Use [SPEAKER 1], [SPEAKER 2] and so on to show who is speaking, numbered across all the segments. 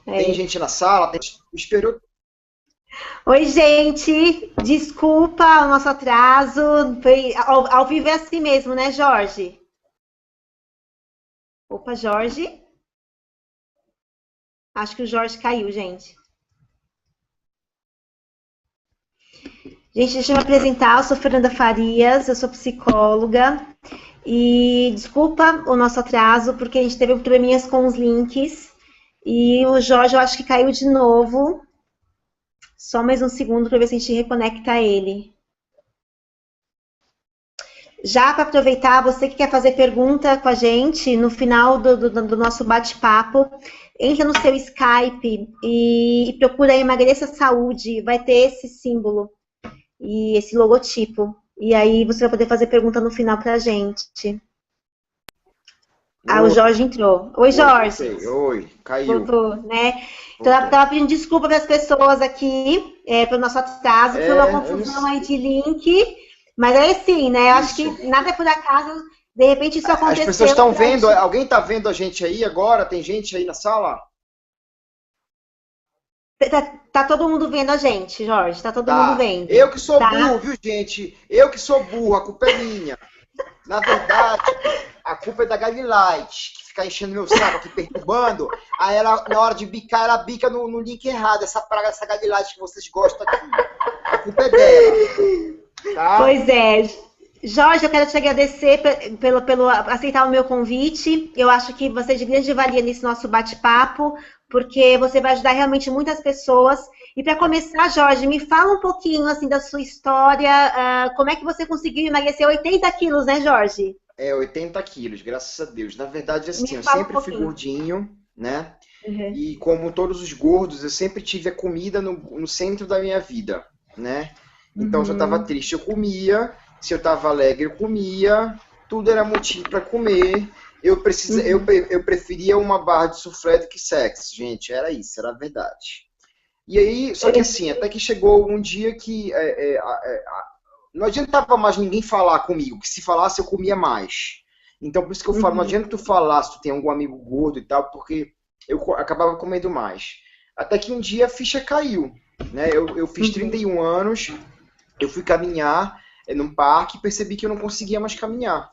[SPEAKER 1] Tem
[SPEAKER 2] É.
[SPEAKER 1] gente na sala? Esperou.
[SPEAKER 2] Oi, gente. Desculpa o nosso atraso. Foi ao vivo é assim mesmo, né, Jorge? Opa, Jorge. Acho que o Jorge caiu, gente. Gente, deixa eu me apresentar. Eu sou Fernanda Farias, eu sou psicóloga. E desculpa o nosso atraso, porque a gente teve probleminhas com os links. E o Jorge, eu acho que caiu de novo. Só mais um segundo para ver se a gente reconecta ele. Já para aproveitar, você que quer fazer pergunta com a gente, no final do nosso bate-papo, entra no seu Skype e procura Emagreça Saúde, vai ter esse símbolo e esse logotipo. E aí você vai poder fazer pergunta no final para a gente. Ah, o
[SPEAKER 1] Oi,
[SPEAKER 2] Jorge entrou. Oi,
[SPEAKER 1] oi,
[SPEAKER 2] Jorge.
[SPEAKER 1] voltei. Oi, caiu.
[SPEAKER 2] Voltou, né? Então, eu
[SPEAKER 1] Voltou.
[SPEAKER 2] estava pedindo desculpa para as pessoas aqui, pelo nosso atraso, foi uma
[SPEAKER 1] Eu não
[SPEAKER 2] confusão
[SPEAKER 1] sei.
[SPEAKER 2] aí de link, mas é assim, né? Eu acho
[SPEAKER 1] Isso.
[SPEAKER 2] que nada é por acaso, de repente isso
[SPEAKER 1] As pessoas
[SPEAKER 2] aconteceu
[SPEAKER 1] estão
[SPEAKER 2] para a
[SPEAKER 1] vendo?
[SPEAKER 2] gente.
[SPEAKER 1] Alguém está vendo a gente aí agora? Tem gente aí na sala?
[SPEAKER 2] Tá todo mundo vendo a gente, Jorge, tá todo mundo
[SPEAKER 1] Tá. Eu
[SPEAKER 2] vendo,
[SPEAKER 1] que sou burro,
[SPEAKER 2] tá?
[SPEAKER 1] viu, gente? Eu que sou burro, a culpa é minha. Na verdade, a culpa é da Galilite, que fica enchendo meu saco aqui, perturbando. Aí ela, na hora de bicar, ela bica no link errado. Essa praga, essa Galilite que vocês gostam aqui. A culpa é dela, tá?
[SPEAKER 2] Pois é. Jorge, eu quero te agradecer pelo aceitar o meu convite. Eu acho que você é de grande valia nesse nosso bate-papo, porque você vai ajudar realmente muitas pessoas. E para começar, Jorge, me fala um pouquinho assim da sua história. Como é que você conseguiu emagrecer 80 quilos, né, Jorge?
[SPEAKER 1] 80 quilos, graças a Deus. Na verdade,
[SPEAKER 2] Me
[SPEAKER 1] assim, eu
[SPEAKER 2] fala um
[SPEAKER 1] sempre fui
[SPEAKER 2] pouquinho.
[SPEAKER 1] gordinho, né?
[SPEAKER 2] Uhum.
[SPEAKER 1] E como todos os gordos, eu sempre tive a comida no centro da minha vida, né? Então, se eu estava
[SPEAKER 2] Uhum.
[SPEAKER 1] triste, eu comia. Se eu estava alegre, eu comia. Tudo era motivo para comer.
[SPEAKER 2] Uhum.
[SPEAKER 1] Eu preferia uma barra de suflé do que sexo, gente. Era isso, era a verdade. E aí, só que assim, até que chegou um dia que não adiantava mais ninguém falar comigo, que se falasse eu comia mais. Então, por isso que eu falo, não
[SPEAKER 2] Uhum.
[SPEAKER 1] adianta tu falar se tu tem algum amigo gordo e tal, porque acabava comendo mais. Até que um dia a ficha caiu, né? Eu fiz
[SPEAKER 2] Uhum.
[SPEAKER 1] 31 anos, eu fui caminhar num parque e percebi que eu não conseguia mais caminhar.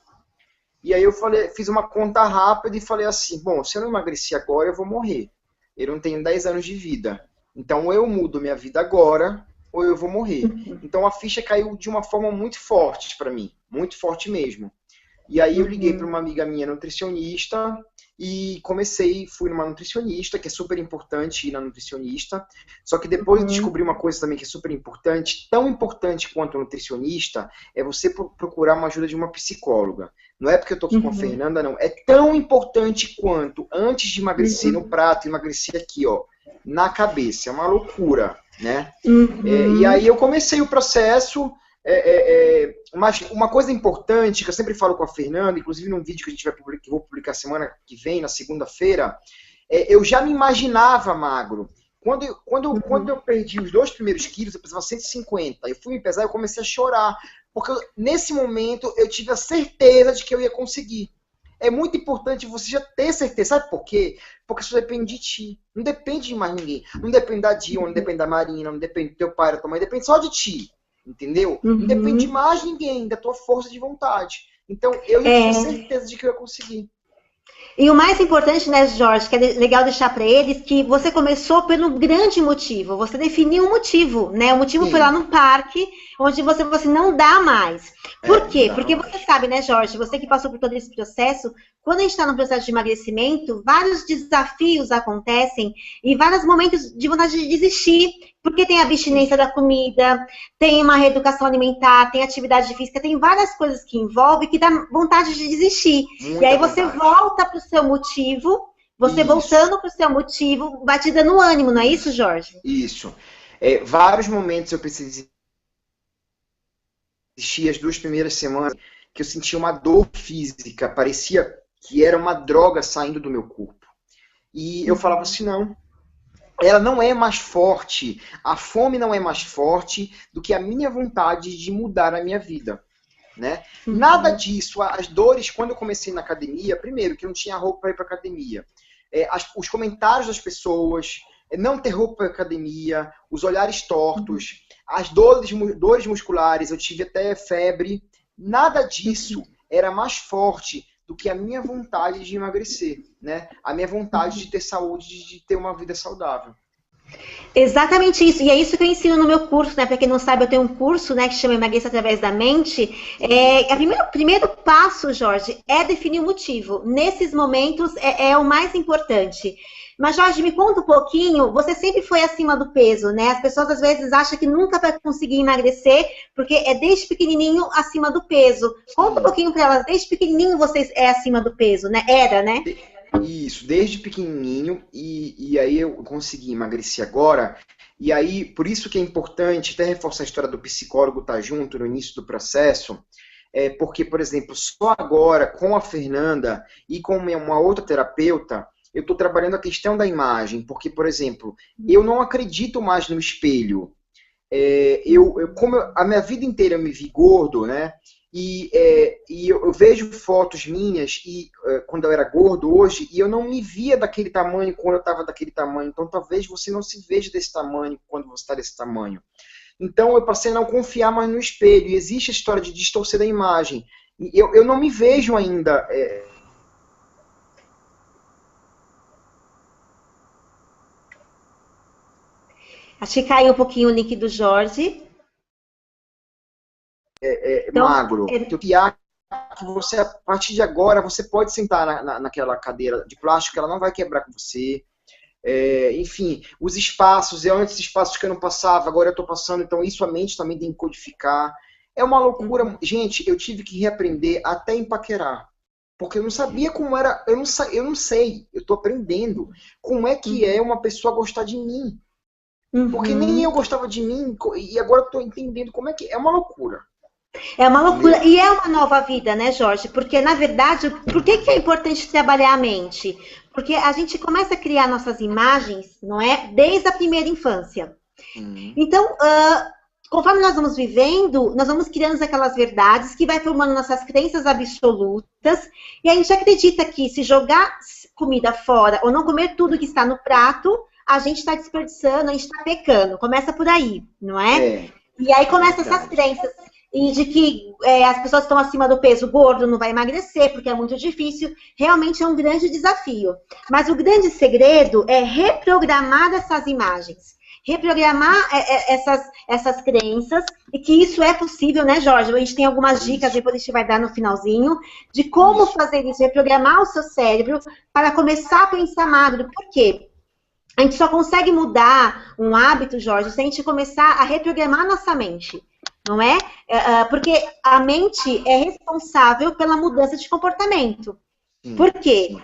[SPEAKER 1] E aí eu falei, fiz uma conta rápida e falei assim, bom, se eu não emagrecer agora, eu vou morrer. Eu não tenho 10 anos de vida. Então, ou eu mudo minha vida agora, ou eu vou morrer. Então, a ficha caiu de uma forma muito forte para mim, muito forte mesmo. E aí eu liguei para
[SPEAKER 2] Uhum.
[SPEAKER 1] uma amiga minha nutricionista e fui numa nutricionista, que é super importante ir na nutricionista. Só que depois eu
[SPEAKER 2] Uhum.
[SPEAKER 1] descobri uma coisa também que é super importante, tão importante quanto a nutricionista, é você procurar uma ajuda de uma psicóloga. Não é porque eu tô aqui com a
[SPEAKER 2] Uhum.
[SPEAKER 1] Fernanda, não. É tão importante quanto antes de emagrecer no
[SPEAKER 2] Uhum.
[SPEAKER 1] prato, emagrecer aqui, ó, na cabeça. É uma loucura, né? E
[SPEAKER 2] Uhum.
[SPEAKER 1] aí eu comecei o processo. Mas uma coisa importante que eu sempre falo com a Fernanda, inclusive num vídeo que a gente que eu vou publicar semana que vem, na segunda-feira, eu já me imaginava magro. Quando
[SPEAKER 2] Uhum.
[SPEAKER 1] eu perdi os 2 primeiros quilos, eu pesava 150. Eu fui me pesar e eu comecei a chorar. Porque nesse momento eu tive a certeza de que eu ia conseguir. É muito importante você já ter certeza. Sabe por quê? Porque isso depende de ti. Não depende de mais ninguém. Não depende da Dilma, não depende da Marina, não depende do teu pai, da tua mãe. Depende só de ti. Entendeu? Não depende de
[SPEAKER 2] Uhum.
[SPEAKER 1] mais ninguém, da tua força de vontade. Então eu já tinha
[SPEAKER 2] É,
[SPEAKER 1] certeza de que eu ia conseguir.
[SPEAKER 2] e o mais importante, né, Jorge, que é legal deixar para eles, que você começou pelo grande motivo. Você definiu um motivo, né? O motivo foi lá
[SPEAKER 1] Sim,
[SPEAKER 2] no parque, onde você falou assim, não dá mais. Por
[SPEAKER 1] não
[SPEAKER 2] quê?
[SPEAKER 1] dava
[SPEAKER 2] Porque você
[SPEAKER 1] mais.
[SPEAKER 2] sabe, né, Jorge, você que passou por todo esse processo, quando a gente está no processo de emagrecimento, vários desafios acontecem e vários momentos de vontade de desistir, porque tem a
[SPEAKER 1] Sim,
[SPEAKER 2] abstinência da comida, tem uma reeducação alimentar, tem atividade física, tem várias coisas que envolve que dá vontade de desistir. E
[SPEAKER 1] muita
[SPEAKER 2] aí você
[SPEAKER 1] vontade.
[SPEAKER 2] volta para o seu motivo, você
[SPEAKER 1] Isso,
[SPEAKER 2] voltando para o seu motivo, vai te dando ânimo, não é isso,
[SPEAKER 1] isso,
[SPEAKER 2] Jorge?
[SPEAKER 1] isso. Vários momentos eu precisei desistir as 2 primeiras semanas que eu sentia uma dor física, parecia que era uma droga saindo do meu corpo. E eu falava
[SPEAKER 2] Uhum.
[SPEAKER 1] assim, não, ela não é mais forte, a fome não é mais forte do que a minha vontade de mudar a minha vida. Né? Nada
[SPEAKER 2] Uhum.
[SPEAKER 1] disso, as dores, quando eu comecei na academia, primeiro, que eu não tinha roupa para ir para academia. os comentários das pessoas, não ter roupa para academia, os olhares tortos, as dores musculares, eu tive até febre. Nada disso era mais forte do que a minha vontade de emagrecer, né? A minha vontade de ter saúde, de ter uma vida saudável.
[SPEAKER 2] Exatamente isso, e é isso que eu ensino no meu curso, né? Para quem não sabe, eu tenho um curso, né, que chama Emagreça Através da Mente. O primeiro passo, Jorge, é definir o motivo. Nesses momentos é o mais importante. Mas, Jorge, me conta um pouquinho, você sempre foi acima do peso, né? As pessoas às vezes acham que nunca vai conseguir emagrecer, porque é desde pequenininho acima do peso. Conta um pouquinho para elas, desde pequenininho você é acima do peso, né? Era, né?
[SPEAKER 1] Isso, desde pequenininho, e aí eu consegui emagrecer agora, e aí, por isso que é importante até reforçar a história do psicólogo estar junto no início do processo, porque, por exemplo, só agora, com a Fernanda e com uma outra terapeuta, eu estou trabalhando a questão da imagem, porque, por exemplo, eu não acredito mais no espelho. A minha vida inteira eu me vi gordo, né? E eu vejo fotos minhas quando eu era gordo hoje, e eu não me via daquele tamanho quando eu estava daquele tamanho. Então talvez você não se veja desse tamanho quando você está desse tamanho. Então eu passei a não confiar mais no espelho. E existe a história de distorcer da imagem. E eu não me vejo ainda.
[SPEAKER 2] Acho que caiu um pouquinho o link do Jorge.
[SPEAKER 1] Então, magro. Que você, a partir de agora, você pode sentar naquela cadeira de plástico, que ela não vai quebrar com você. Enfim, os espaços, antes espaços que eu não passava, agora eu estou passando, então isso a mente também tem que codificar. É uma loucura. Gente, eu tive que reaprender até em paquerar. Porque eu não sabia como era, eu não sei, eu estou aprendendo como é que é uma pessoa gostar de mim. Porque nem eu gostava de mim, e agora eu estou entendendo como é que é uma loucura.
[SPEAKER 2] É uma loucura, e é uma nova vida, né, Jorge? Porque, na verdade, por que é importante trabalhar a mente? Porque a gente começa a criar nossas imagens, não é? Desde a primeira infância. Então, conforme nós vamos vivendo, nós vamos criando aquelas verdades que vai formando nossas crenças absolutas, e a gente acredita que se jogar comida fora ou não comer tudo que está no prato, a gente está desperdiçando, a gente está pecando. Começa por aí, não é? E aí começam essas crenças. E de que as pessoas que estão acima do peso gordo não vai emagrecer, porque é muito difícil. Realmente é um grande desafio. Mas o grande segredo é reprogramar essas imagens. Reprogramar essas crenças, e que isso é possível, né, Jorge? A gente tem algumas dicas, depois a gente vai dar no finalzinho, de como fazer isso, reprogramar o seu cérebro para começar a pensar magro. Por quê? A gente só consegue mudar um hábito, Jorge, se a gente começar a reprogramar nossa mente. Não é? Porque a mente é responsável pela mudança de comportamento. Por quê?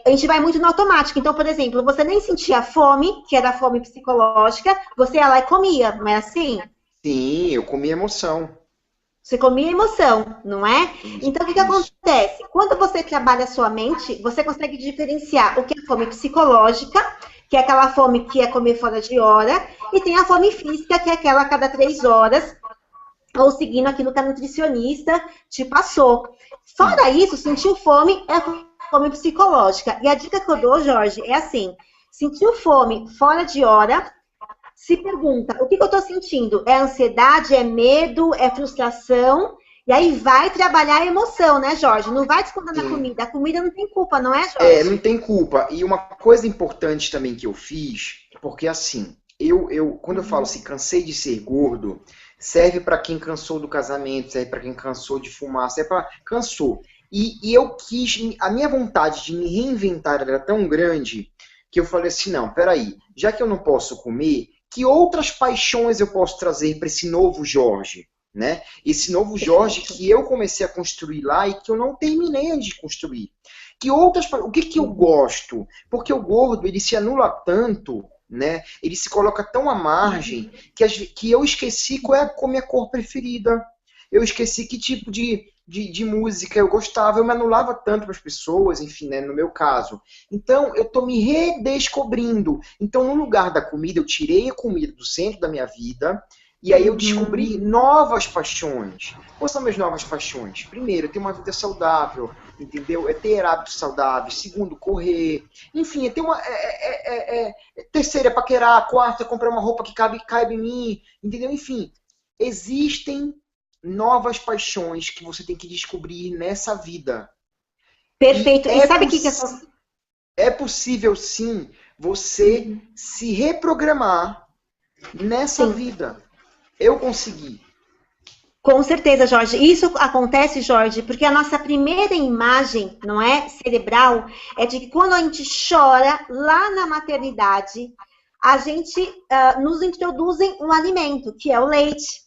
[SPEAKER 2] A gente vai muito no automático. Então, por exemplo, você nem sentia fome, que era a fome psicológica, você ia lá e comia, não é assim?
[SPEAKER 1] Sim, eu comia emoção.
[SPEAKER 2] Você comia emoção, não é? Então, o que acontece? Quando você trabalha a sua mente, você consegue diferenciar o que é fome psicológica, que é aquela fome que é comer fora de hora, e tem a fome física, que é aquela a cada 3 horas, ou seguindo aquilo que a nutricionista te passou. Fora isso, sentiu fome é fome psicológica. E a dica que eu dou, Jorge, é assim: sentiu fome fora de hora, se pergunta, o que eu estou sentindo? É ansiedade, é medo, é frustração? E aí vai trabalhar a emoção, né, Jorge? Não vai descontar na comida. A comida não tem culpa, não é, Jorge?
[SPEAKER 1] Não tem culpa. E uma coisa importante também que eu fiz, porque assim, quando eu falo assim, cansei de ser gordo, serve para quem cansou do casamento, serve para quem cansou de fumar, serve para cansou. E eu quis, a minha vontade de me reinventar era tão grande que eu falei assim, não, peraí, já que eu não posso comer, que outras paixões eu posso trazer para esse novo Jorge, né? Esse novo Jorge que eu comecei a construir lá e que eu não terminei de construir. O que eu gosto? Porque o gordo, ele se anula tanto, né? Ele se coloca tão à margem que eu esqueci qual é a minha cor preferida. Eu esqueci que tipo de música eu gostava. Eu me anulava tanto para as pessoas, enfim, né, no meu caso. Então, eu estou me redescobrindo. Então, no lugar da comida, eu tirei a comida do centro da minha vida e aí eu descobri novas paixões. Quais são minhas novas paixões? Primeiro, ter uma vida saudável, entendeu? É ter hábitos saudáveis. Segundo, correr. Enfim, é ter uma... terceiro, é paquerar. Quarto, é comprar uma roupa que caiba em mim, entendeu? Enfim, existem novas paixões que você tem que descobrir nessa vida.
[SPEAKER 2] Perfeito. E sabe o que
[SPEAKER 1] é possível, sim, você se reprogramar nessa vida. Eu consegui.
[SPEAKER 2] Com certeza, Jorge. Isso acontece, Jorge, porque a nossa primeira imagem, não é, cerebral, é de que quando a gente chora lá na maternidade, a gente nos introduzem um alimento, que é o leite.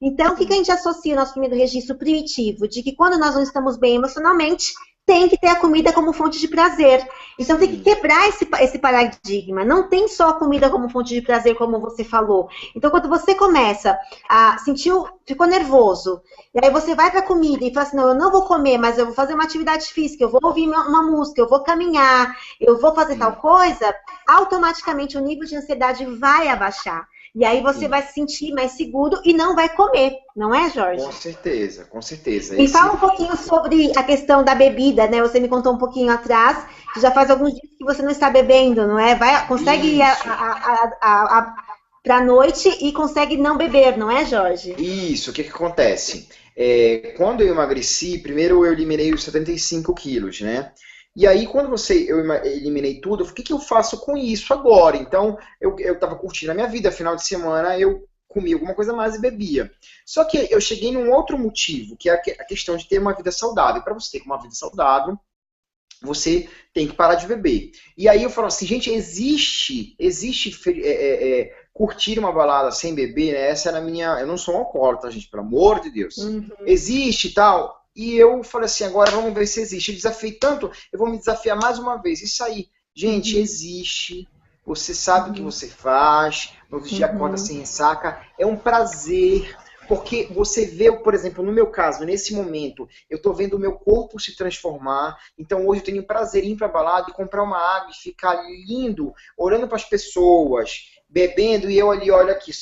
[SPEAKER 2] Então, o que a gente associa ao nosso primeiro registro primitivo? De que quando nós não estamos bem emocionalmente, tem que ter a comida como fonte de prazer. Então, tem que quebrar esse paradigma. Não tem só a comida como fonte de prazer, como você falou. Então, quando você começa a sentir, ficou nervoso, e aí você vai para a comida e fala assim, não, eu não vou comer, mas eu vou fazer uma atividade física, eu vou ouvir uma música, eu vou caminhar, eu vou fazer tal coisa, automaticamente o nível de ansiedade vai abaixar. E aí você vai se sentir mais seguro e não vai comer, não é, Jorge?
[SPEAKER 1] Com certeza, com certeza.
[SPEAKER 2] Me fala um pouquinho sobre a questão da bebida, né? Você me contou um pouquinho atrás, que já faz alguns dias que você não está bebendo, não é? Consegue ir para a noite e consegue não beber, não é, Jorge?
[SPEAKER 1] Isso, o que acontece? Quando eu emagreci, primeiro eu eliminei os 75 quilos, né? E aí, quando eu eliminei tudo, o que eu faço com isso agora? Então, eu estava curtindo a minha vida, final de semana eu comia alguma coisa mais e bebia. Só que eu cheguei num outro motivo, que é a questão de ter uma vida saudável. Para você ter uma vida saudável, você tem que parar de beber. E aí eu falo assim, gente, existe curtir uma balada sem beber, né? Essa era a minha... Eu não sou um alcoólatra, gente, pelo amor de Deus. Existe e tal... E eu falei assim, agora vamos ver se existe. Eu desafiei tanto, eu vou me desafiar mais uma vez. Isso aí, gente, existe. Você sabe o que você faz. No outro dia acorda sem ressaca. É um prazer. Porque você vê, por exemplo, no meu caso, nesse momento, eu estou vendo o meu corpo se transformar. Então hoje eu tenho prazer em ir para a balada e comprar uma água e ficar lindo, olhando para as pessoas, bebendo, e eu ali, olha aqui,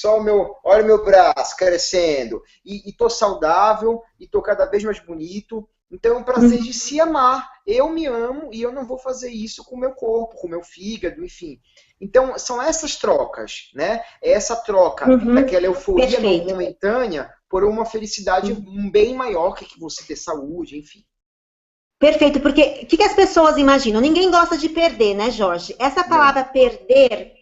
[SPEAKER 1] olha o meu braço crescendo, e tô saudável, e tô cada vez mais bonito. Então é um prazer de se amar. Eu me amo e eu não vou fazer isso com o meu corpo, com o meu fígado, enfim. Então são essas trocas, né? É essa troca daquela euforia momentânea por uma felicidade bem maior que você ter saúde, enfim.
[SPEAKER 2] Perfeito, porque o que as pessoas imaginam? Ninguém gosta de perder, né, Jorge? Essa palavra perder...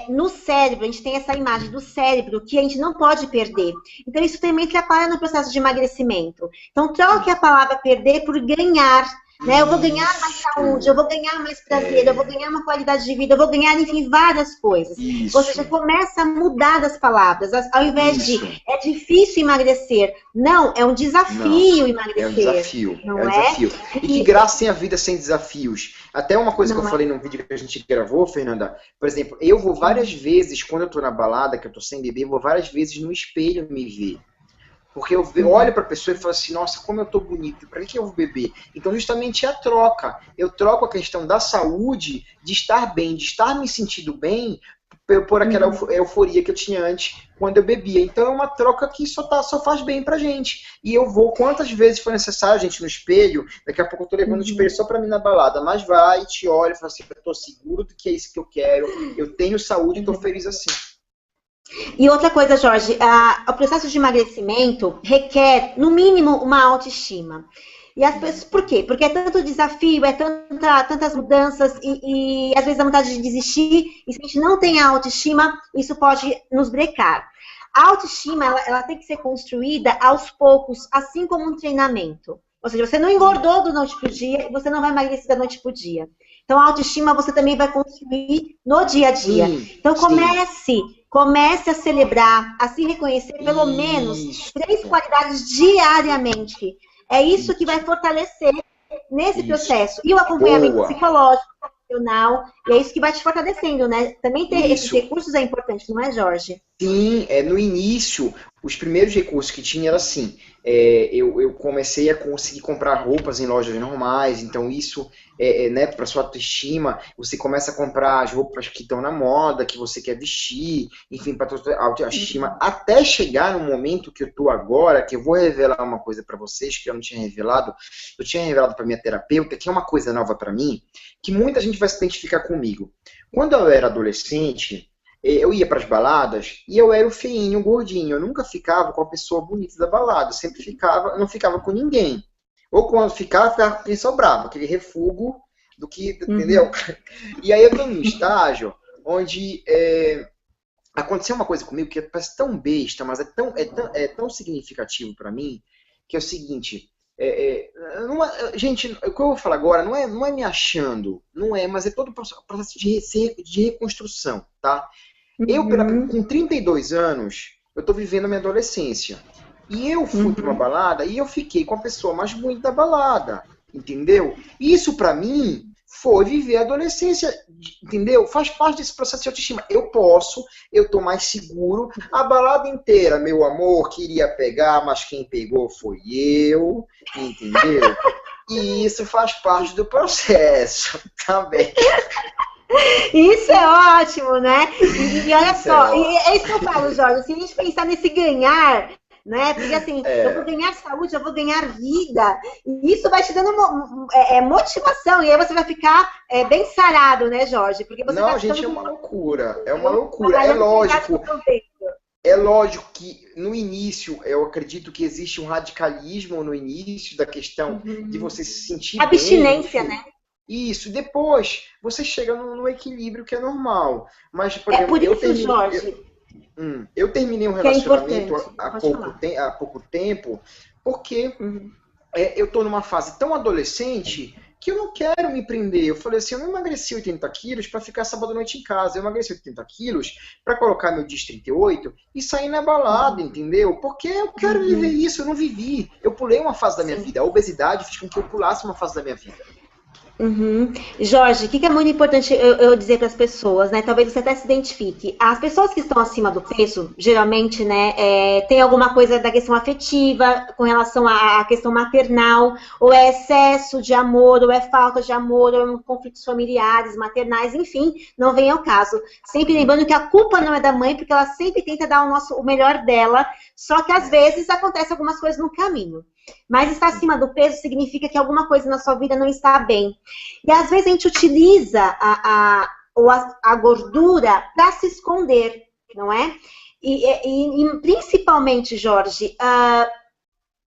[SPEAKER 2] no cérebro, a gente tem essa imagem do cérebro que a gente não pode perder. Então, isso também atrapalha no processo de emagrecimento. Então, troque a palavra perder por ganhar. Né? Eu vou ganhar mais saúde, eu vou ganhar mais prazer, eu vou ganhar uma qualidade de vida, eu vou ganhar, enfim, várias coisas. Ou seja, começa a mudar as palavras. Ao invés de, é difícil emagrecer. Não, é um desafio emagrecer.
[SPEAKER 1] É um desafio,
[SPEAKER 2] não
[SPEAKER 1] é um desafio. E que graça tem a vida sem desafios. Até uma coisa que eu falei num vídeo que a gente gravou, Fernanda, por exemplo, eu vou várias vezes, quando eu tô na balada, que eu tô sem beber, eu vou várias vezes no espelho me ver. Porque eu olho para a pessoa e falo assim, nossa, como eu tô bonito, para que eu vou beber? Então, justamente é a troca. Eu troco a questão da saúde, de estar bem, de estar me sentindo bem, por aquela euforia que eu tinha antes, quando eu bebia. Então, é uma troca que só faz bem pra gente. E eu vou, quantas vezes for necessário, gente, no espelho, daqui a pouco eu tô levando o espelho só pra mim na balada, mas vai, te olha e fala assim, eu tô seguro do que é isso que eu quero, eu tenho saúde e tô feliz assim.
[SPEAKER 2] E outra coisa, Jorge, o processo de emagrecimento requer, no mínimo, uma autoestima. E as pessoas, por quê? Porque é tanto desafio, é tantas mudanças e às vezes a vontade de desistir, e se a gente não tem a autoestima, isso pode nos brecar. A autoestima, ela tem que ser construída aos poucos, assim como um treinamento. Ou seja, você não engordou da noite para o dia e você não vai emagrecer da noite para o dia. Então, a autoestima você também vai construir no dia a dia. Então, comece a celebrar, a se reconhecer pelo menos 3 qualidades diariamente. É isso que vai fortalecer nesse processo. E o acompanhamento psicológico, profissional, e é isso que vai te fortalecendo, né? Também ter esses recursos é importante, não é, Jorge?
[SPEAKER 1] Sim, no início, os primeiros recursos que tinha era assim, eu comecei a conseguir comprar roupas em lojas normais, então isso, né, para sua autoestima, você começa a comprar as roupas que estão na moda, que você quer vestir, enfim, para sua autoestima, até chegar no momento que eu estou agora, que eu vou revelar uma coisa para vocês que eu não tinha revelado, eu tinha revelado para minha terapeuta, que é uma coisa nova para mim, que muita gente vai se identificar comigo. Quando eu era adolescente, eu ia para as baladas e eu era o feinho, o gordinho. Eu nunca ficava com a pessoa bonita da balada. Eu sempre ficava, não ficava com ninguém. Ou quando ficava com quem sobrava, aquele refúgio do que, entendeu? E aí eu estou num estágio onde aconteceu uma coisa comigo que parece tão besta, mas é tão significativo para mim, que é o seguinte. Gente, o que eu vou falar agora não é me achando, não é, mas é todo o processo de reconstrução, tá? Com 32 anos, eu tô vivendo a minha adolescência. E eu fui pra uma balada e eu fiquei com a pessoa mais bonita da balada, entendeu? Isso pra mim foi viver a adolescência, entendeu? Faz parte desse processo de autoestima. Eu tô mais seguro. A balada inteira, meu amor, queria pegar, mas quem pegou foi eu, entendeu? E isso faz parte do processo também.
[SPEAKER 2] Isso é ótimo, né? E olha só, é isso que eu falo, Jorge, se a gente pensar nesse ganhar, né? Porque assim, eu vou ganhar saúde, eu vou ganhar vida, e isso vai te dando motivação, e aí você vai ficar bem sarado, né, Jorge? Porque você
[SPEAKER 1] Não, gente, é uma loucura, é lógico que no início, eu acredito que existe um radicalismo no início da questão de você se sentir
[SPEAKER 2] abstinência,
[SPEAKER 1] bem,
[SPEAKER 2] né?
[SPEAKER 1] Isso, depois você chega no equilíbrio que é normal. Mas, por exemplo,
[SPEAKER 2] por isso, Jorge,
[SPEAKER 1] eu terminei um relacionamento há pouco tempo, porque eu tô numa fase tão adolescente que eu não quero me prender. Eu falei assim, eu não emagreci 80 quilos para ficar sábado à noite em casa. Eu emagreci 80 quilos para colocar meu Dias 38 e sair na balada, entendeu? Porque eu quero viver isso, eu não vivi. Eu pulei uma fase da minha vida. A obesidade fez com que eu pulasse uma fase da minha vida.
[SPEAKER 2] Jorge, o que é muito importante eu dizer para as pessoas, né? Talvez você até se identifique. As pessoas que estão acima do peso, geralmente, né, tem alguma coisa da questão afetiva com relação à questão maternal, ou é excesso de amor, ou é falta de amor, ou é conflitos familiares, maternais, enfim, não vem ao caso. Sempre lembrando que a culpa não é da mãe, porque ela sempre tenta dar o melhor dela, só que às vezes acontecem algumas coisas no caminho. Mas estar acima do peso significa que alguma coisa na sua vida não está bem. E às vezes a gente utiliza a gordura para se esconder, não é? E principalmente, Jorge,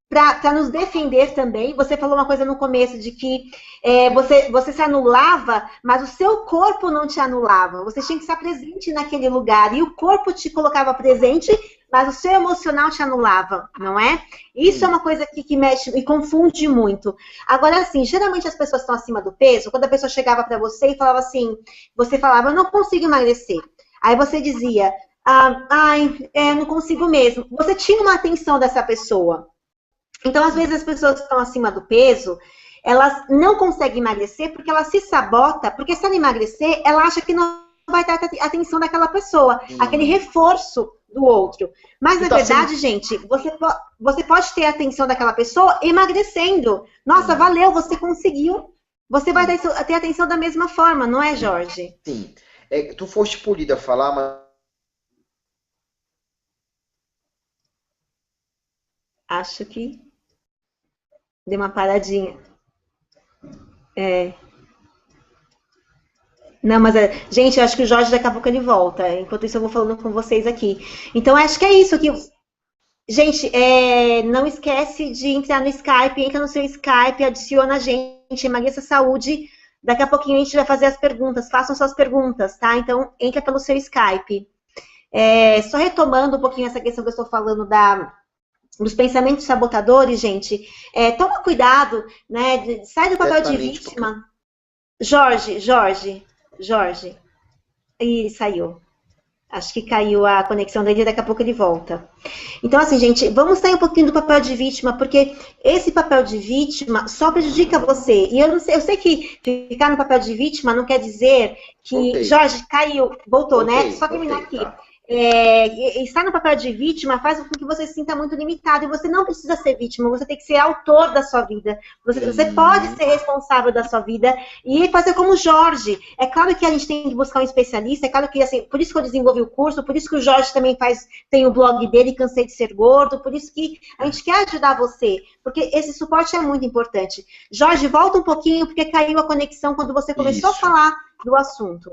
[SPEAKER 2] para nos defender também. Você falou uma coisa no começo de que você se anulava, mas o seu corpo não te anulava. Você tinha que estar presente naquele lugar. E o corpo te colocava presente, mas o seu emocional te anulava, não é? Isso é uma coisa que mexe e confunde muito. Agora, assim, geralmente as pessoas estão acima do peso, quando a pessoa chegava para você e falava assim, você falava, eu não consigo emagrecer. Aí você dizia, não consigo mesmo. Você tinha uma atenção dessa pessoa. Então, às vezes, as pessoas que estão acima do peso, elas não conseguem emagrecer porque ela se sabota, porque se ela emagrecer, ela acha que não vai ter a atenção daquela pessoa, aquele reforço do outro. Mas, na verdade, gente, você pode ter a atenção daquela pessoa emagrecendo. Nossa, valeu, você conseguiu. Você vai ter a atenção da mesma forma, não é, Jorge?
[SPEAKER 1] Sim. Tu foste polida a falar, mas...
[SPEAKER 2] Acho que deu uma paradinha. Não, mas, gente, eu acho que o Jorge daqui a pouco ele volta. Enquanto isso, eu vou falando com vocês aqui. Então, acho que é isso aqui. Gente, não esquece de entrar no Skype, entra no seu Skype, adiciona a gente, Emagreça Saúde. Daqui a pouquinho a gente vai fazer as perguntas. Façam suas perguntas, tá? Então, entra pelo seu Skype. Só retomando um pouquinho essa questão que eu estou falando dos pensamentos sabotadores, gente. Toma cuidado, né? Sai do papel de vítima. Jorge. Ih, saiu. Acho que caiu a conexão dele, daqui a pouco ele volta. Então, assim, gente, vamos sair um pouquinho do papel de vítima, porque esse papel de vítima só prejudica você. E eu sei que ficar no papel de vítima não quer dizer que... Jorge, caiu, voltou, né? Só terminar aqui. Tá. estar no papel de vítima faz com que você se sinta muito limitado. E você não precisa ser vítima, você tem que ser autor da sua vida. Você pode ser responsável da sua vida e fazer como o Jorge. É claro que a gente tem que buscar um especialista, é claro que, assim, por isso que eu desenvolvi o curso, por isso que o Jorge também tem o blog dele, Cansei de Ser Gordo, por isso que a gente quer ajudar você, porque esse suporte é muito importante. Jorge, volta um pouquinho, porque caiu a conexão quando você começou a falar do assunto.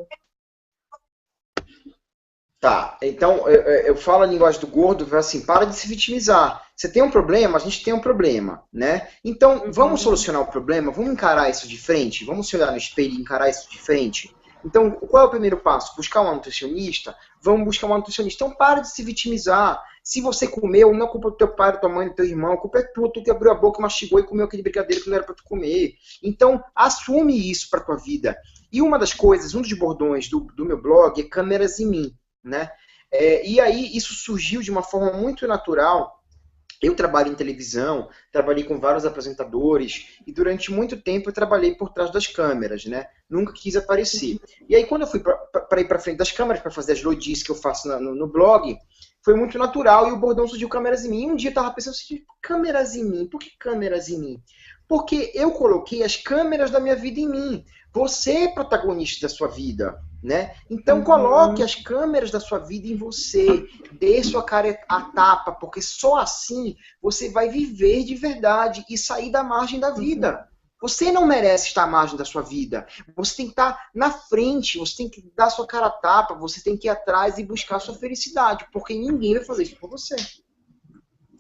[SPEAKER 1] Tá, então eu falo a linguagem do gordo, assim, para de se vitimizar. Você tem um problema, a gente tem um problema, né? Então, vamos solucionar o problema, vamos encarar isso de frente, vamos se olhar no espelho e encarar isso de frente. Então, qual é o primeiro passo? Buscar uma nutricionista? Vamos buscar uma nutricionista. Então, para de se vitimizar. Se você comeu, não é culpa do teu pai, da tua mãe, do teu irmão, a culpa é tua, tu que abriu a boca, mastigou e comeu aquele brigadeiro que não era para tu comer. Então, assume isso para tua vida. E uma das coisas, um dos bordões do meu blog é câmeras em mim. Né? E aí isso surgiu de uma forma muito natural. Eu trabalho em televisão, trabalhei com vários apresentadores e durante muito tempo eu trabalhei por trás das câmeras, né? Nunca quis aparecer. E aí quando eu fui para ir para frente das câmeras para fazer as loadies que eu faço no blog, foi muito natural e o bordão surgiu câmeras em mim. E um dia eu estava pensando assim, câmeras em mim? Por que câmeras em mim? Porque eu coloquei as câmeras da minha vida em mim. Você é protagonista da sua vida, né? Então coloque as câmeras da sua vida em você. Dê sua cara a tapa, porque só assim você vai viver de verdade e sair da margem da vida. Você não merece estar à margem da sua vida. Você tem que estar na frente, você tem que dar sua cara a tapa, você tem que ir atrás e buscar a sua felicidade, porque ninguém vai fazer isso por você.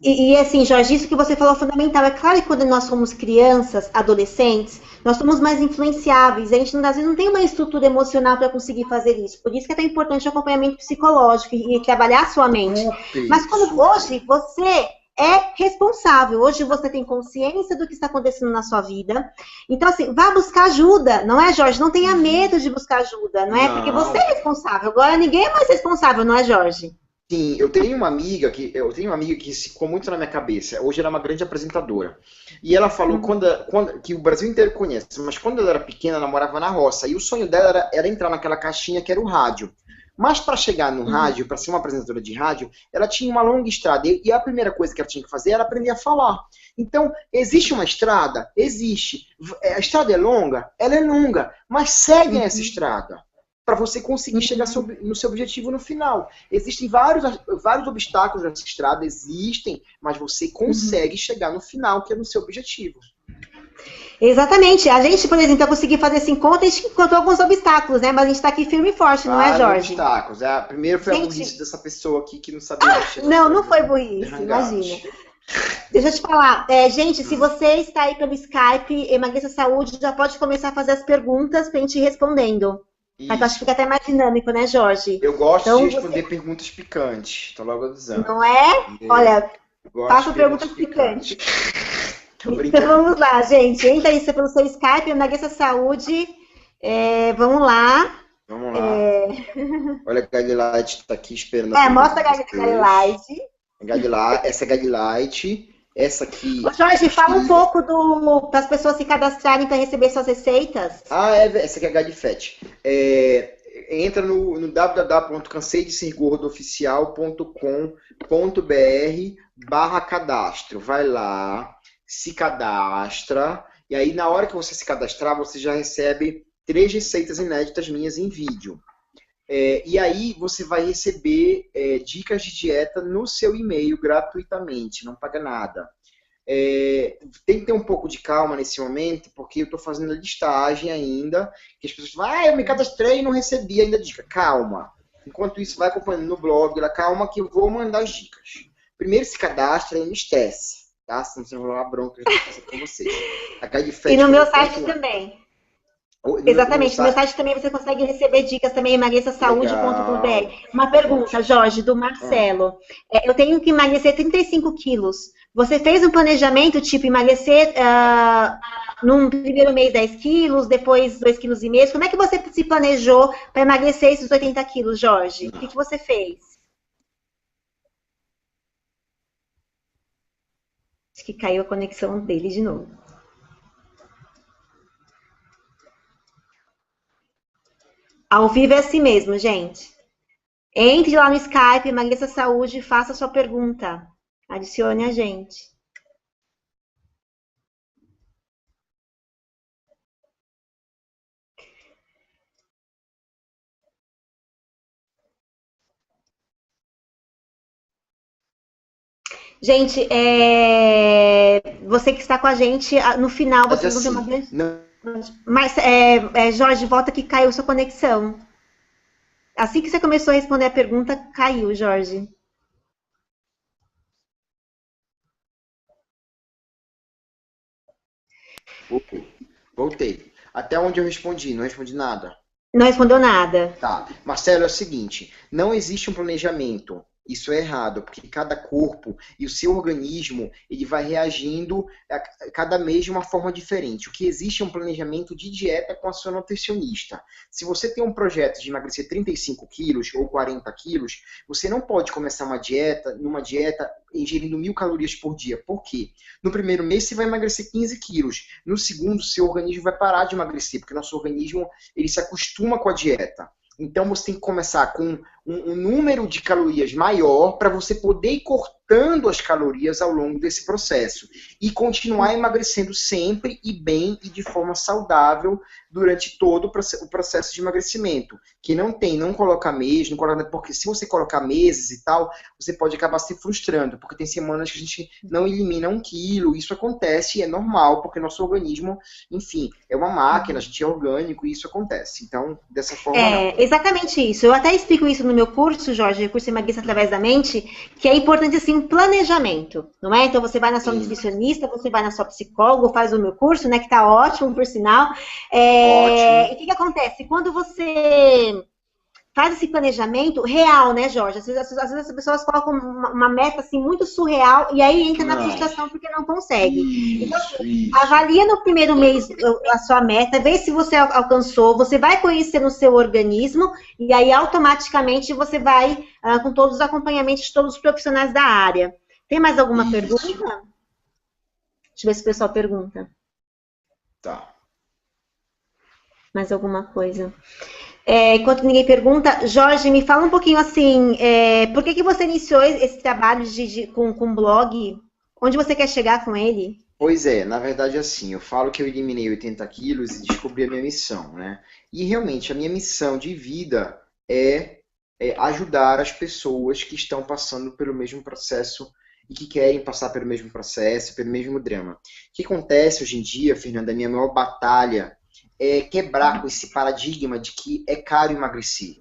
[SPEAKER 2] E assim, Jorge, isso que você falou é fundamental. É claro que quando nós somos crianças, adolescentes, nós somos mais influenciáveis. A gente, às vezes, não tem uma estrutura emocional para conseguir fazer isso. Por isso que é tão importante o acompanhamento psicológico e trabalhar a sua mente. Mas quando hoje você é responsável, hoje você tem consciência do que está acontecendo na sua vida. Então, assim, vá buscar ajuda, não é, Jorge? Não tenha medo de buscar ajuda, não é? Porque você é responsável. Agora ninguém é mais responsável, não é, Jorge?
[SPEAKER 1] Sim, eu tenho uma amiga que ficou muito na minha cabeça. Hoje ela é uma grande apresentadora. E ela falou que o Brasil inteiro conhece, mas quando ela era pequena, ela morava na roça. E o sonho dela era entrar naquela caixinha que era o rádio. Mas para chegar no rádio, para ser uma apresentadora de rádio, ela tinha uma longa estrada. E a primeira coisa que ela tinha que fazer era aprender a falar. Então, existe uma estrada? Existe. A estrada é longa? Ela é longa. Mas segue essa estrada para você conseguir chegar no seu objetivo no final. Existem vários obstáculos nessa estrada, existem, mas você consegue chegar no final, que é no seu objetivo.
[SPEAKER 2] Exatamente. A gente, por exemplo, conseguir fazer esse encontro, a gente encontrou alguns obstáculos, né? Mas a gente está aqui firme e forte, não é, Jorge?
[SPEAKER 1] Obstáculos. Primeiro foi a burrice dessa pessoa aqui que não sabia mexer.
[SPEAKER 2] Não foi burrice, imagina. Deixa eu te falar. Gente, se você está aí pelo Skype, Emagreça Saúde, já pode começar a fazer as perguntas para a gente ir respondendo. Mas acho que fica até mais dinâmico, né, Jorge?
[SPEAKER 1] Eu gosto de responder perguntas picantes. Tô logo avisando.
[SPEAKER 2] Não é? Olha, faça perguntas picantes. Então vamos lá, gente. Entra aí pelo seu Skype, Emagreça Saúde. Vamos lá.
[SPEAKER 1] Vamos lá. Olha, a Gadlight está aqui esperando.
[SPEAKER 2] Mostra a Gadlight.
[SPEAKER 1] Essa é a Gadlight. Essa aqui...
[SPEAKER 2] Ô, Jorge, fala um pouco para as pessoas se cadastrarem para receber suas receitas.
[SPEAKER 1] Essa aqui é a Gadfet. Entra no www.canseidesergordooficial.com.br/cadastro. Vai lá, se cadastra, e aí na hora que você se cadastrar, você já recebe 3 receitas inéditas minhas em vídeo. E aí você vai receber dicas de dieta no seu e-mail gratuitamente, não paga nada. Tem que ter um pouco de calma nesse momento, porque eu estou fazendo a listagem ainda, que as pessoas falam, eu me cadastrei e não recebi ainda dica. Calma. Enquanto isso, vai acompanhando no blog, calma que eu vou mandar as dicas. Primeiro se cadastra e não esquece, tá? Senão você vai rolar bronca com vocês.
[SPEAKER 2] E no meu site também. Exatamente, no meu site também você consegue receber dicas também, emagreçasaude.com.br. Uma pergunta, Jorge, do Marcelo. Eu tenho que emagrecer 35 quilos. Você fez um planejamento, tipo, emagrecer num primeiro mês 10 quilos, depois 2,5 quilos? Como é que você se planejou para emagrecer esses 80 quilos, Jorge? O que você fez? Acho que caiu a conexão dele de novo. Ao vivo é assim mesmo, gente. Entre lá no Skype, Emagreça Saúde, e faça a sua pergunta. Adicione a gente. Gente, você que está com a gente, no final
[SPEAKER 1] Mas
[SPEAKER 2] vocês vão ter uma
[SPEAKER 1] assim,
[SPEAKER 2] grande...
[SPEAKER 1] não,
[SPEAKER 2] Mas, Jorge, volta que caiu sua conexão. Assim que você começou a responder a pergunta, caiu, Jorge.
[SPEAKER 1] voltei. Até onde eu respondi? Não respondi nada.
[SPEAKER 2] Não respondeu nada.
[SPEAKER 1] Tá. Marcelo, é o seguinte, não existe um planejamento. Isso é errado, porque cada corpo e o seu organismo, ele vai reagindo a cada mês de uma forma diferente. O que existe é um planejamento de dieta com a sua nutricionista. Se você tem um projeto de emagrecer 35 quilos ou 40 quilos, você não pode começar numa dieta ingerindo 1.000 calorias por dia. Por quê? No primeiro mês você vai emagrecer 15 quilos. No segundo, seu organismo vai parar de emagrecer, porque o nosso organismo ele se acostuma com a dieta. Então você tem que começar com um número de calorias maior para você poder ir cortando as calorias ao longo desse processo e continuar emagrecendo sempre e bem e de forma saudável durante todo o processo de emagrecimento. Que não colocar mês, não coloca, porque se você colocar meses e tal, você pode acabar se frustrando, porque tem semanas que a gente não elimina 1 quilo, isso acontece e é normal, porque nosso organismo, enfim, é uma máquina, a gente é orgânico e isso acontece. Então, dessa forma,
[SPEAKER 2] exatamente isso. Eu até explico isso no meu curso, Jorge, o curso Emagreça Através da Mente, que é importante, assim, um planejamento, não é? Então, você vai na sua nutricionista, você vai na sua psicóloga, faz o meu curso, né, que tá ótimo, por sinal. E o que acontece? Quando você faz esse planejamento real, né, Jorge? Às vezes as pessoas colocam uma meta, assim, muito surreal, e aí entra na frustração porque não consegue. Então, avalia no primeiro mês a sua meta, vê se você alcançou, você vai conhecer no seu organismo, e aí automaticamente você vai com todos os acompanhamentos de todos os profissionais da área. Tem mais alguma pergunta? Deixa eu ver se o pessoal pergunta.
[SPEAKER 1] Tá.
[SPEAKER 2] Mais alguma coisa? Enquanto ninguém pergunta, Jorge, me fala um pouquinho assim, por que você iniciou esse trabalho com blog? Onde você quer chegar com ele?
[SPEAKER 1] Pois é, na verdade assim, eu falo que eu eliminei 80 quilos e descobri a minha missão, né? E realmente a minha missão de vida é ajudar as pessoas que estão passando pelo mesmo processo e que querem passar pelo mesmo processo, pelo mesmo drama. O que acontece hoje em dia, Fernanda, a minha maior batalha é quebrar com esse paradigma de que é caro emagrecer.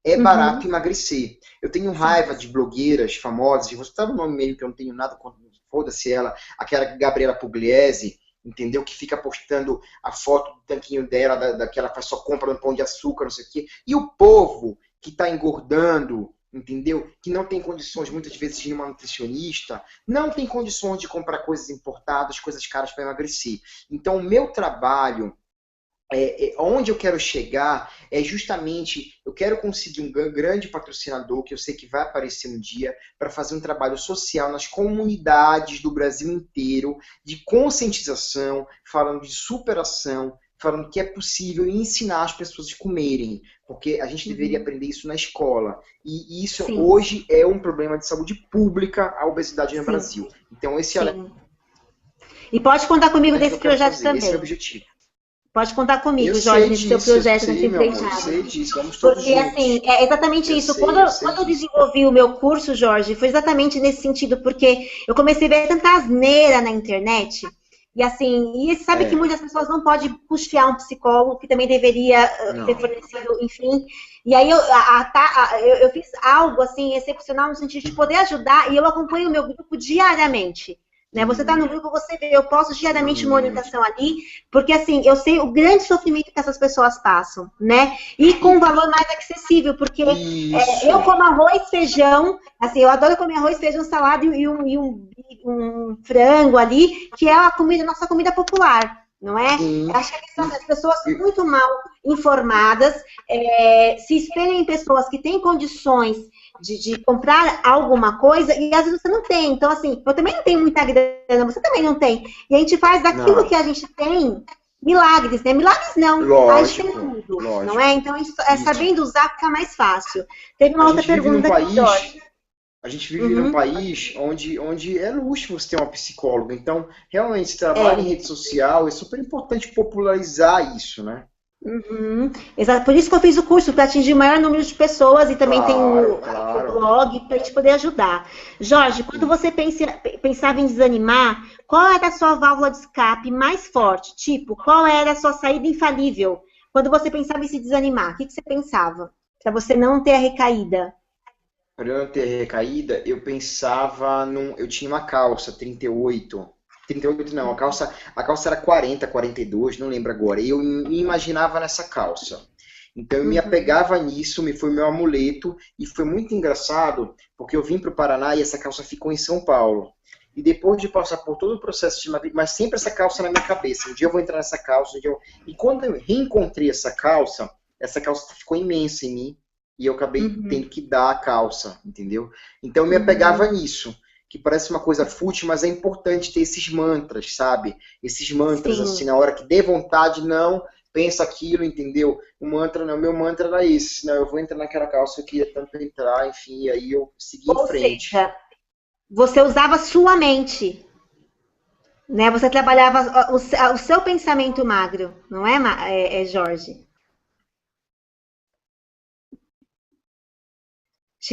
[SPEAKER 1] É barato emagrecer. Eu tenho raiva de blogueiras famosas, e você sabe o nome mesmo que eu não tenho nada contra, foda-se ela, aquela Gabriela Pugliese, entendeu? Que fica postando a foto do tanquinho dela, daquela faz só compra no pão de açúcar, não sei o quê. E o povo que está engordando, entendeu? Que não tem condições, muitas vezes, de ir numa nutricionista, não tem condições de comprar coisas importadas, coisas caras para emagrecer. Então, o meu trabalho onde eu quero chegar é justamente, eu quero conseguir um grande patrocinador, que eu sei que vai aparecer um dia, para fazer um trabalho social nas comunidades do Brasil inteiro, de conscientização, falando de superação, falando que é possível ensinar as pessoas a comerem, porque a gente deveria aprender isso na escola. E isso hoje é um problema de saúde pública, a obesidade no Brasil. Então esse é
[SPEAKER 2] E pode contar comigo desse projeto também.
[SPEAKER 1] Esse é o objetivo.
[SPEAKER 2] Pode contar comigo, Jorge, nesse seu projeto, nesse empreitado. Porque, assim, é exatamente isso. Quando eu desenvolvi o meu curso, Jorge, foi exatamente nesse sentido, porque eu comecei a ver tanta asneira na internet, e assim, e sabe que muitas pessoas não podem custear um psicólogo, que também deveria ter fornecido, enfim. E aí eu fiz algo, assim, excepcional no sentido de poder ajudar, e eu acompanho o meu grupo diariamente. Né? Você está no grupo, você vê, eu posto diariamente uma orientação ali, porque assim, eu sei o grande sofrimento que essas pessoas passam, né? E com um valor mais acessível, porque eu como arroz, feijão, assim, eu adoro comer arroz, feijão, salada e um frango ali, que é a comida, nossa comida popular, não é? Eu acho que as pessoas são muito mal informadas, se espelham em pessoas que têm condições de comprar alguma coisa, e às vezes você não tem. Então, assim, eu também não tenho muita grana, você também não tem. E a gente faz daquilo que a gente tem milagres, né? Milagres não, a gente tem
[SPEAKER 1] Lógico,
[SPEAKER 2] tudo,
[SPEAKER 1] lógico.
[SPEAKER 2] não é? Então, sabendo usar fica mais fácil. Teve uma
[SPEAKER 1] A
[SPEAKER 2] outra
[SPEAKER 1] gente vive num
[SPEAKER 2] pergunta aqui, Jorge.
[SPEAKER 1] país, a gente vive num país onde é luxo você ter uma psicóloga. Então, realmente, esse trabalho em rede social é super importante popularizar isso, né?
[SPEAKER 2] Exato. Por isso que eu fiz o curso, para atingir o maior número de pessoas e também tem o blog para a gente poder ajudar. Jorge, quando você pensava em desanimar, qual era a sua válvula de escape mais forte? Tipo, qual era a sua saída infalível? Quando você pensava em se desanimar, o que você pensava? Para você não ter a recaída.
[SPEAKER 1] Para eu não ter recaída, eu pensava eu tinha uma calça 38. 38 não, a calça era 40, 42, não lembro agora. E eu me imaginava nessa calça. Então eu me apegava nisso, foi meu amuleto, e foi muito engraçado, porque eu vim para o Paraná e essa calça ficou em São Paulo. E depois de passar por todo o processo de mas sempre essa calça na minha cabeça. Um dia eu vou entrar nessa calça, E quando eu reencontrei essa calça ficou imensa em mim, e eu acabei tendo que dar a calça, entendeu? Então eu me apegava nisso, que parece uma coisa fútil, mas é importante ter esses mantras, sabe? Esses mantras, assim, na hora que dê vontade, não, pensa aquilo, entendeu? O mantra, não, meu mantra era esse, senão eu vou entrar naquela calça, eu queria tanto entrar, enfim, e aí eu segui em frente.
[SPEAKER 2] Seja, você usava sua mente, né? Você trabalhava o seu pensamento magro, não é, Jorge?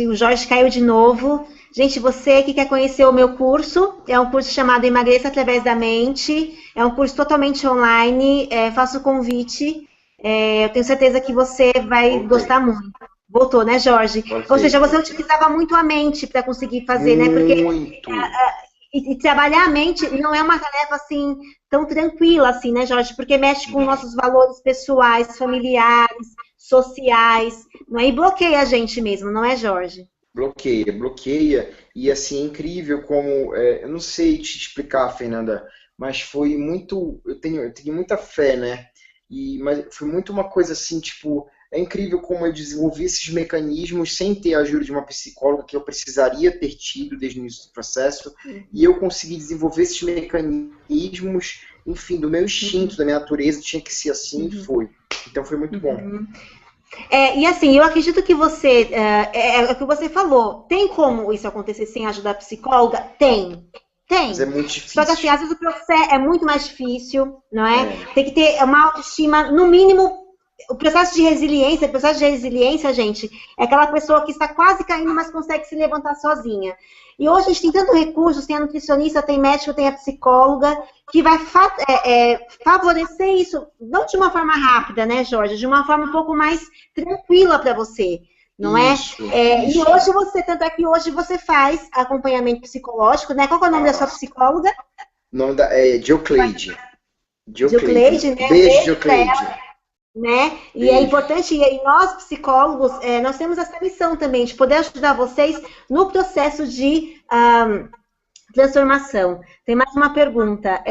[SPEAKER 2] O Jorge caiu de novo. Gente, você que quer conhecer o meu curso, é um curso chamado Emagreça Através da Mente. É um curso totalmente online. Faço o convite. Eu tenho certeza que você vai gostar muito. Voltou, né, Jorge? Ou seja, você utilizava muito a mente para conseguir fazer, né? Porque e trabalhar a mente não é uma tarefa assim tão tranquila assim, né, Jorge? Porque mexe com nossos valores pessoais, familiares, sociais, não é? E bloqueia a gente mesmo, não é, Jorge?
[SPEAKER 1] Bloqueia, e assim, é incrível como, eu não sei te explicar, Fernanda, mas foi muito, eu tenho muita fé, né? Mas foi muito uma coisa assim, tipo, é incrível como eu desenvolvi esses mecanismos sem ter a ajuda de uma psicóloga que eu precisaria ter tido desde o início do processo, e eu consegui desenvolver esses mecanismos, enfim, do meu instinto, da minha natureza, tinha que ser assim, e foi. Então foi muito bom.
[SPEAKER 2] E assim, eu acredito que você, é o que você falou, tem como isso acontecer sem ajuda psicóloga? Tem.
[SPEAKER 1] Mas é muito difícil.
[SPEAKER 2] Só que assim, às vezes o processo é muito mais difícil, não é? Tem que ter uma autoestima, no mínimo, o processo de resiliência, gente, é aquela pessoa que está quase caindo, mas consegue se levantar sozinha. E hoje a gente tem tantos recursos, tem a nutricionista, tem médico, tem a psicóloga, que vai favorecer isso, não de uma forma rápida, né, Jorge? De uma forma um pouco mais tranquila para você, não
[SPEAKER 1] isso.
[SPEAKER 2] E hoje tanto é que hoje você faz acompanhamento psicológico, né? Qual é o nome da sua psicóloga?
[SPEAKER 1] O nome é Diocleide.
[SPEAKER 2] Diocleide, né?
[SPEAKER 1] Beijo, Diocleide.
[SPEAKER 2] Né? E é importante, e nós psicólogos, nós temos essa missão também, de poder ajudar vocês no processo de transformação. Tem mais uma pergunta.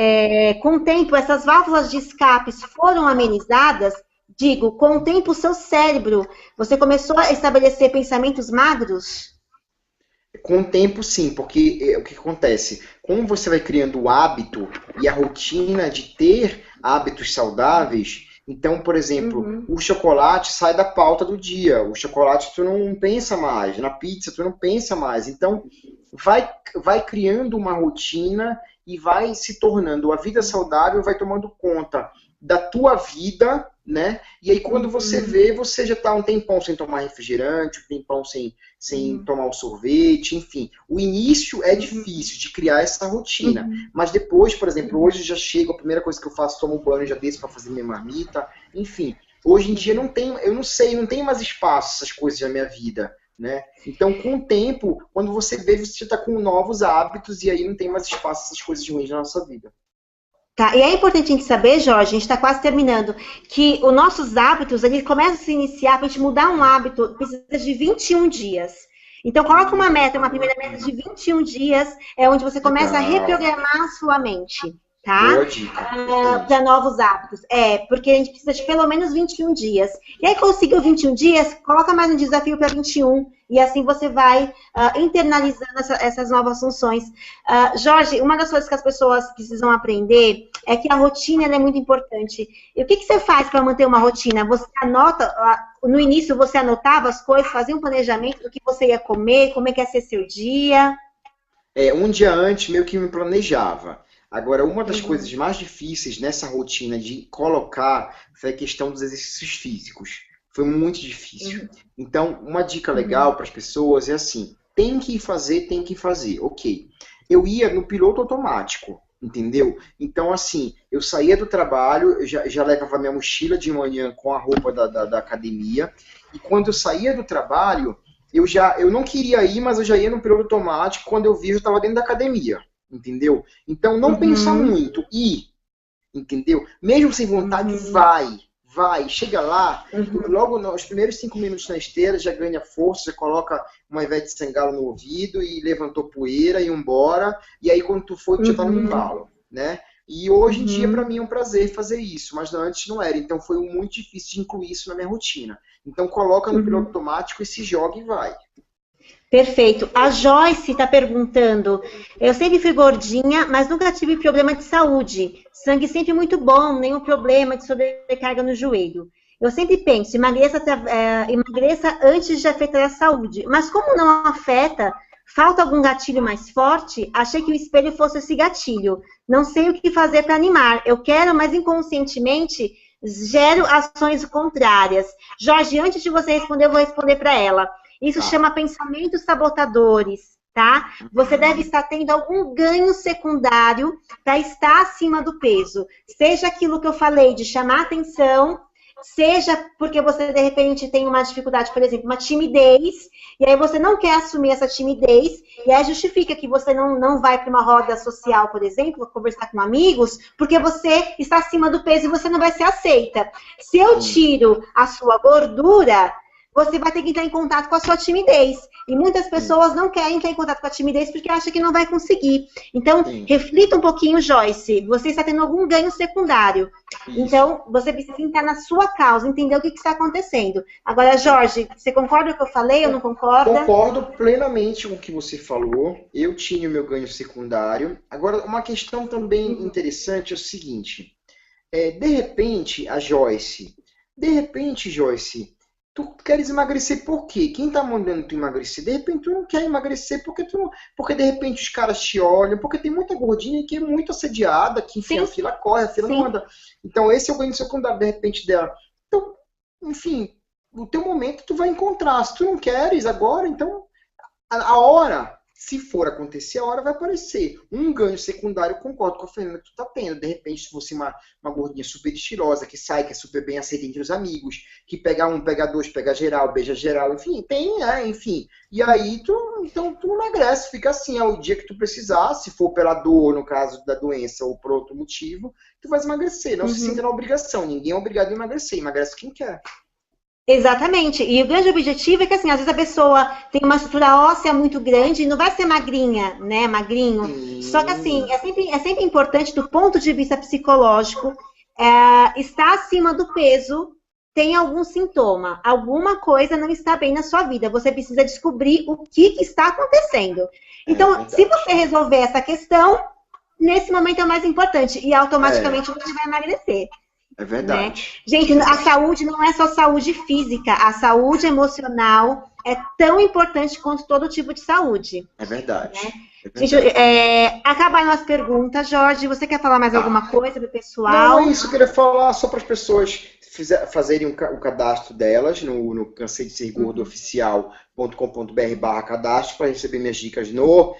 [SPEAKER 2] Com o tempo, essas válvulas de escapes foram amenizadas? Digo, com o tempo, o seu cérebro, você começou a estabelecer pensamentos magros?
[SPEAKER 1] Com o tempo, sim, porque o que acontece? Como você vai criando o hábito e a rotina de ter hábitos saudáveis, então, por exemplo, o chocolate sai da pauta do dia. O chocolate tu não pensa mais. Na pizza tu não pensa mais. Então, vai criando uma rotina e vai se tornando. A vida saudável vai tomando conta da tua vida, né? E aí quando você vê, você já está um tempão sem tomar refrigerante, um tempão sem tomar um sorvete, enfim. O início é difícil de criar essa rotina. Mas depois, por exemplo, hoje já chego, a primeira coisa que eu faço, tomo um banho, já desço para fazer minha marmita, enfim. Hoje em dia não tem mais espaço essas coisas na minha vida, né? Então, com o tempo, quando você vê, você já está com novos hábitos e aí não tem mais espaço essas coisas ruins na nossa vida.
[SPEAKER 2] Tá, e é importante a gente saber, Jorge, a gente está quase terminando, que os nossos hábitos, eles começam a se iniciar, para a gente mudar um hábito, precisa de 21 dias. Então, coloca uma primeira meta de 21 dias, onde você começa a reprogramar a sua mente, tá?
[SPEAKER 1] Boa dica.
[SPEAKER 2] Para novos hábitos. Porque a gente precisa de pelo menos 21 dias. E aí, conseguiu 21 dias, coloca mais um desafio para 21, e assim você vai internalizando essas novas funções. Jorge, uma das coisas que as pessoas precisam aprender é que a rotina ela é muito importante. E o que você faz para manter uma rotina? Você anota, no início você anotava as coisas, fazia um planejamento do que você ia comer, como é que ia ser seu dia?
[SPEAKER 1] Um dia antes, meio que me planejava. Agora, uma das coisas mais difíceis nessa rotina de colocar foi a questão dos exercícios físicos. Foi muito difícil. Então, uma dica legal para as pessoas é assim: tem que fazer, tem que fazer. Ok. Eu ia no piloto automático, entendeu? Então, assim, eu saía do trabalho, eu já levava minha mochila de manhã com a roupa da academia, e quando eu saía do trabalho, eu não queria ir, mas eu já ia no piloto automático, quando eu vi, eu estava dentro da academia, entendeu? Então, não pensa muito, entendeu? Mesmo sem vontade, vai, chega lá, logo nos primeiros 5 minutos na esteira, já ganha força, já coloca uma Ivete Sangalo no ouvido e levantou poeira e embora, e aí quando tu for, tu já tá no embalo, né? E hoje em dia, para mim, é um prazer fazer isso, mas antes não era, então foi muito difícil de incluir isso na minha rotina. Então coloca no piloto automático e se joga e vai.
[SPEAKER 2] Perfeito. A Joyce está perguntando, eu sempre fui gordinha, mas nunca tive problema de saúde. Sangue sempre muito bom, nenhum problema de sobrecarga no joelho. Eu sempre penso, emagreça antes de afetar a saúde. Mas como não afeta, falta algum gatilho mais forte? Achei que o espelho fosse esse gatilho. Não sei o que fazer para animar. Eu quero, mas inconscientemente gero ações contrárias. Jorge, antes de você responder, eu vou responder para ela. Isso chama pensamentos sabotadores, tá? Você deve estar tendo algum ganho secundário para estar acima do peso. Seja aquilo que eu falei de chamar atenção, seja porque você, de repente, tem uma dificuldade, por exemplo, uma timidez, e aí você não quer assumir essa timidez, e aí justifica que você não vai para uma roda social, por exemplo, conversar com amigos, porque você está acima do peso e você não vai ser aceita. Se eu tiro a sua gordura, você vai ter que entrar em contato com a sua timidez. E muitas pessoas não querem entrar em contato com a timidez porque acham que não vai conseguir. Então, reflita um pouquinho, Joyce. Você está tendo algum ganho secundário. Então, você precisa entrar na sua causa, entender o que está acontecendo. Agora, Jorge, você concorda com o que eu falei ou não concorda?
[SPEAKER 1] Concordo plenamente com o que você falou. Eu tinha o meu ganho secundário. Agora, uma questão também interessante é o seguinte. De repente, Joyce, tu queres emagrecer por quê? Quem tá mandando tu emagrecer? De repente tu não quer emagrecer porque de repente os caras te olham, porque tem muita gordinha que é muito assediada, que enfim, a fila corre, a fila não anda. Então esse é o ganho secundário de repente dela. Então, enfim, o teu momento tu vai encontrar. Se tu não queres agora, então a hora, se for acontecer, a hora vai aparecer. Um ganho secundário, eu concordo com a Fernanda que tu tá tendo. De repente, se fosse uma gordinha super estilosa, que sai, que é super bem aceita entre os amigos, que pega um, pega dois, pega geral, beija geral, enfim, enfim. E aí, então, tu emagrece, fica assim, é o dia que tu precisar, se for pela dor, no caso da doença, ou por outro motivo, tu vai emagrecer. Não se sinta na obrigação, ninguém é obrigado a emagrecer, emagrece quem quer.
[SPEAKER 2] Exatamente. E o grande objetivo é que, assim, às vezes a pessoa tem uma estrutura óssea muito grande e não vai ser magrinha, né? Magrinho. Só que, assim, é sempre importante, do ponto de vista psicológico, estar acima do peso tem algum sintoma. Alguma coisa não está bem na sua vida. Você precisa descobrir o que está acontecendo. Então, se você resolver essa questão, nesse momento é o mais importante. E automaticamente você vai emagrecer.
[SPEAKER 1] É verdade.
[SPEAKER 2] Né? Gente, a saúde não é só saúde física, a saúde emocional é tão importante quanto todo tipo de saúde.
[SPEAKER 1] É verdade.
[SPEAKER 2] Né?
[SPEAKER 1] É verdade.
[SPEAKER 2] Gente, acabaram as perguntas. Jorge, você quer falar mais alguma coisa pro pessoal?
[SPEAKER 1] Não, é isso, eu queria falar só para as pessoas fazerem o cadastro delas no cansei de ser gordo oficial.com.br/cadastro para receber minhas dicas no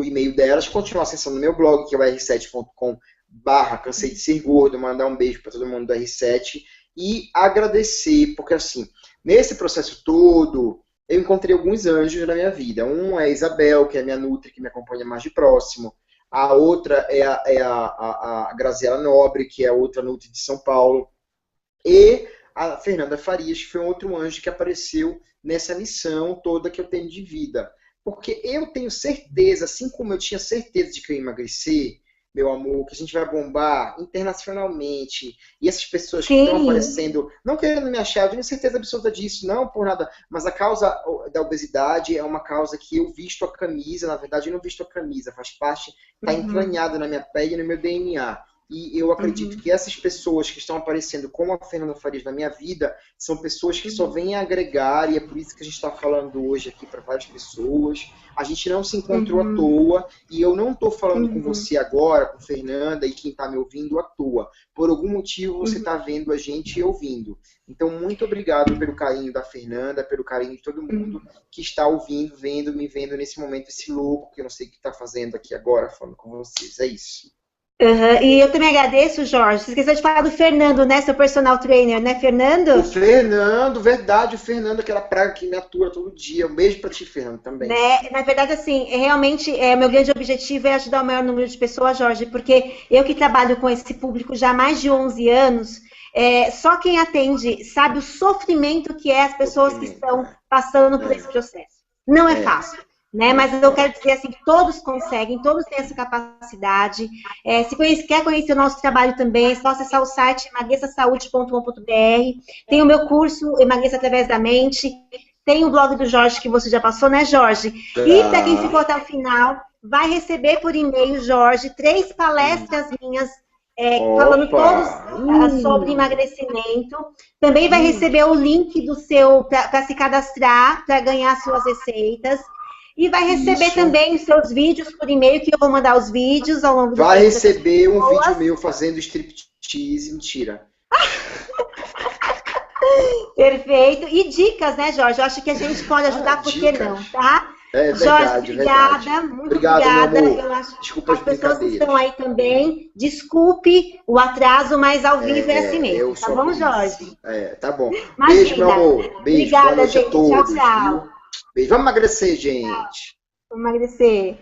[SPEAKER 1] e-mail delas, continuar acessando o meu blog, que é o r7.com/cansei de ser gordo, mandar um beijo para todo mundo do R7 e agradecer, porque assim, nesse processo todo, eu encontrei alguns anjos na minha vida. Um é a Isabel, que é a minha nutri, que me acompanha mais de próximo. A outra é a Graziela Nobre, que é a outra nutri de São Paulo. E a Fernanda Farias, que foi um outro anjo que apareceu nessa missão toda que eu tenho de vida. Porque eu tenho certeza, assim como eu tinha certeza de que eu ia emagrecer, meu amor, que a gente vai bombar internacionalmente. E essas pessoas que estão aparecendo, não querendo me achar, eu tenho certeza absoluta disso, não por nada. Mas a causa da obesidade é uma causa que eu visto a camisa, na verdade eu não visto a camisa, faz parte, está entranhado na minha pele e no meu DNA. E eu acredito que essas pessoas que estão aparecendo como a Fernanda Farias na minha vida são pessoas que só vêm agregar, e é por isso que a gente está falando hoje aqui para várias pessoas. A gente não se encontrou à toa, e eu não estou falando com você agora, com Fernanda e quem está me ouvindo à toa. Por algum motivo você está vendo a gente e ouvindo. Então, muito obrigado pelo carinho da Fernanda, pelo carinho de todo mundo que está ouvindo, vendo, me vendo nesse momento, esse louco que eu não sei o que está fazendo aqui agora, falando com vocês. É isso.
[SPEAKER 2] E eu também agradeço, Jorge. Você esqueceu de falar do Fernando, né? Seu personal trainer, né, Fernando?
[SPEAKER 1] O Fernando, verdade, o Fernando, aquela praga que me atua todo dia. Um beijo pra ti, Fernando, também.
[SPEAKER 2] Né? Na verdade, assim, realmente, meu grande objetivo é ajudar o maior número de pessoas, Jorge, porque eu que trabalho com esse público já há mais de 11 anos, só quem atende sabe o sofrimento que é as pessoas que estão passando por esse processo. Não é fácil. Né? Mas eu quero dizer assim, que todos conseguem, todos têm essa capacidade. Se quer conhecer o nosso trabalho também, é só acessar o site emagreçasaude.com.br. Tem o meu curso Emagreça Através da Mente. Tem o blog do Jorge, que você já passou, né, Jorge? E para quem ficou até o final, vai receber por e-mail, Jorge, 3 palestras minhas falando todos sobre emagrecimento. Também vai receber o link do seu para se cadastrar, para ganhar suas receitas. E vai receber também os seus vídeos por e-mail, que eu vou mandar os vídeos ao longo do
[SPEAKER 1] Vai receber um vídeo meu fazendo striptease, mentira.
[SPEAKER 2] Perfeito. E dicas, né, Jorge? Eu acho que a gente pode ajudar, por que não, tá?
[SPEAKER 1] Verdade,
[SPEAKER 2] Jorge, obrigada,
[SPEAKER 1] verdade.
[SPEAKER 2] muito
[SPEAKER 1] obrigado,
[SPEAKER 2] obrigada.
[SPEAKER 1] Meu amor.
[SPEAKER 2] Eu acho
[SPEAKER 1] Desculpa
[SPEAKER 2] as pessoas que estão aí também, desculpe o atraso, mas ao vivo é assim mesmo, tá bom, Jorge?
[SPEAKER 1] Tá bom.
[SPEAKER 2] Imagina.
[SPEAKER 1] Beijo, meu amor. Beijo,
[SPEAKER 2] obrigada,
[SPEAKER 1] boa noite
[SPEAKER 2] gente.
[SPEAKER 1] a todos.
[SPEAKER 2] Tchau, tchau.
[SPEAKER 1] Beijo. Vamos emagrecer, gente.
[SPEAKER 2] Vamos emagrecer.